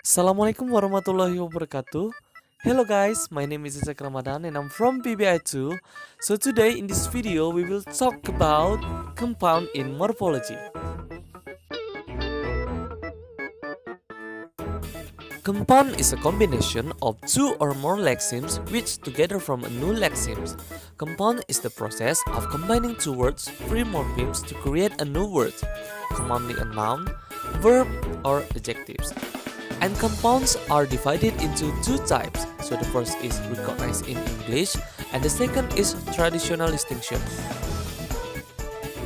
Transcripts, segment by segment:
Assalamualaikum warahmatullahi wabarakatuh. Hello guys, my name is Isaac Ramadan and I'm from PBI2. So today in this video we will talk about compound in morphology. Compound is a combination of two or more lexemes which together form a new lexemes. Compound is the process of combining two words, free morphemes to create a new word, commonly a noun, verb, or adjectives. And compounds are divided into two types. So the first is recognized in English and the second is traditional distinction.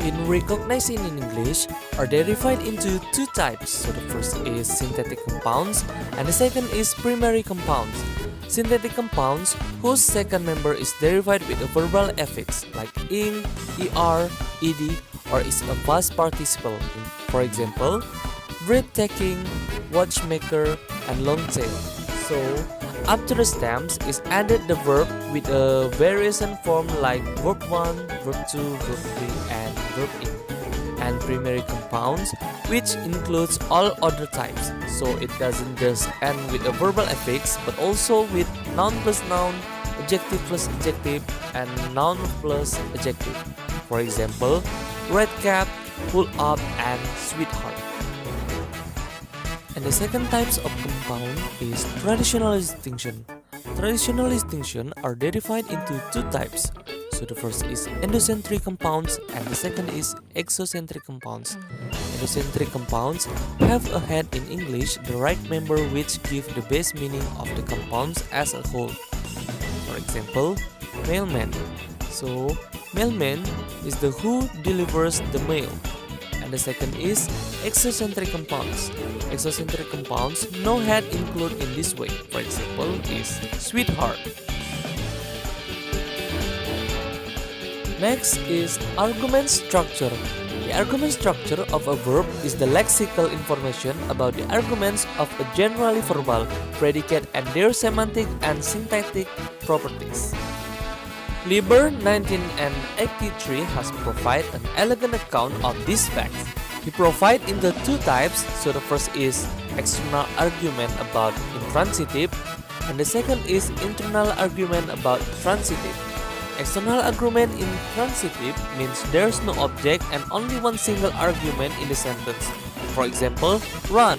In recognizing in English are derived into two types. So the first is synthetic compounds and the second is primary compounds. Synthetic compounds whose second member is derived with a verbal affix like ing, er, ed, or is a past participle. For example, breathtaking, watchmaker, and long tail. So, after the stems is added the verb with a variation form like verb 1, verb 2, verb 3, and verb ing. And primary compounds, which includes all other types. So it doesn't just end with a verbal affix, but also with noun plus noun, adjective plus adjective, and noun plus adjective. For example, red cap, pull up, and sweetheart. And the second types of compound is traditional distinction. Traditional distinction are derived into two types. So the first is endocentric compounds and the second is exocentric compounds. Endocentric compounds have a head in English, the right member which give the base meaning of the compounds as a whole. For example, mailman. So mailman is the who delivers the mail. And the second is exocentric compounds. Exocentric compounds no head include in this way. For example, is sweetheart. Next is argument structure. The argument structure of a verb is the lexical information about the arguments of a generally verbal predicate and their semantic and syntactic properties. Lieber 1983 has provided an elegant account of these facts. He provides in the two types, so the first is external argument about intransitive, and the second is internal argument about transitive. External argument in transitive means there's no object and only one single argument in the sentence. For example, run.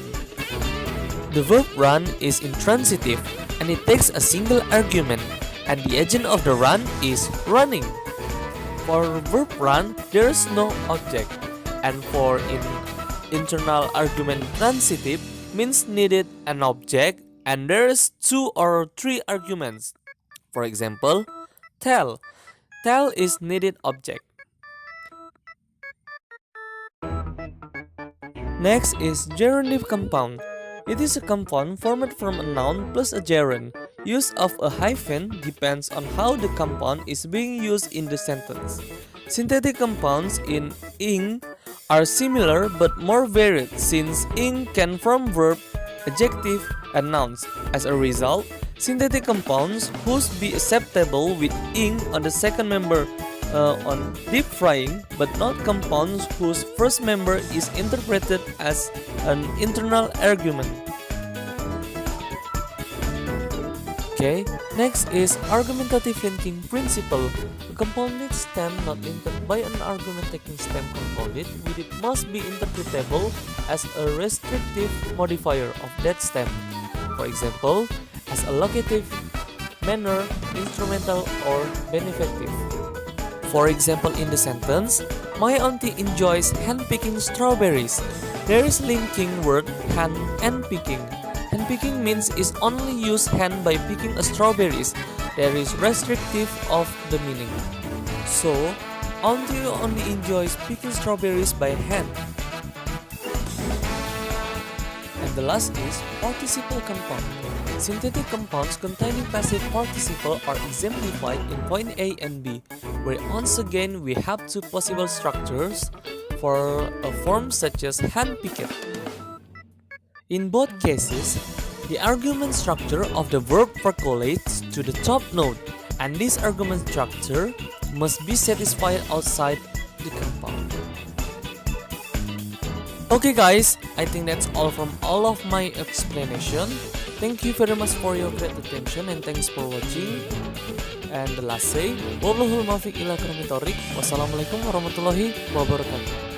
The verb run is intransitive and it takes a single argument, and the agent of the run is running. For verb run, there is no object, and for internal argument transitive means needed an object and there is two or three arguments. For example, tell. Tell is needed object. Next is gerundive compound. It is a compound formed from a noun plus a gerund. Use of a hyphen depends on how the compound is being used in the sentence. Synthetic compounds in ing are similar but more varied since ing can form verb, adjective, and nouns. As a result, synthetic compounds whose be acceptable with ing on the second member on deep frying, but not compounds whose first member is interpreted as an internal argument. Okay, next is argumentative linking principle. A compounded stem not linked by an argument-taking stem compounded with it must be interpretable as a restrictive modifier of that stem. For example, as a locative, manner, instrumental, or beneficative. For example, in the sentence, my auntie enjoys hand-picking strawberries. There is linking word hand and picking. Hand-picking means is only use hand by picking a strawberries. There is restrictive of the meaning. So, auntie only enjoys picking strawberries by hand. And the last is participle compound. Synthetic compounds containing passive participle are exemplified in point A and B, where once again we have two possible structures for a form such as hand-picked. In both cases, the argument structure of the verb percolates to the top node, and this argument structure must be satisfied outside the compound. Okay guys, I think that's all from all of my explanation. Thank you very much for your great attention and thanks for watching. And the last say, Wallahul muwaffiq ila aqwamit thoriq. Wassalamualaikum warahmatullahi wabarakatuh.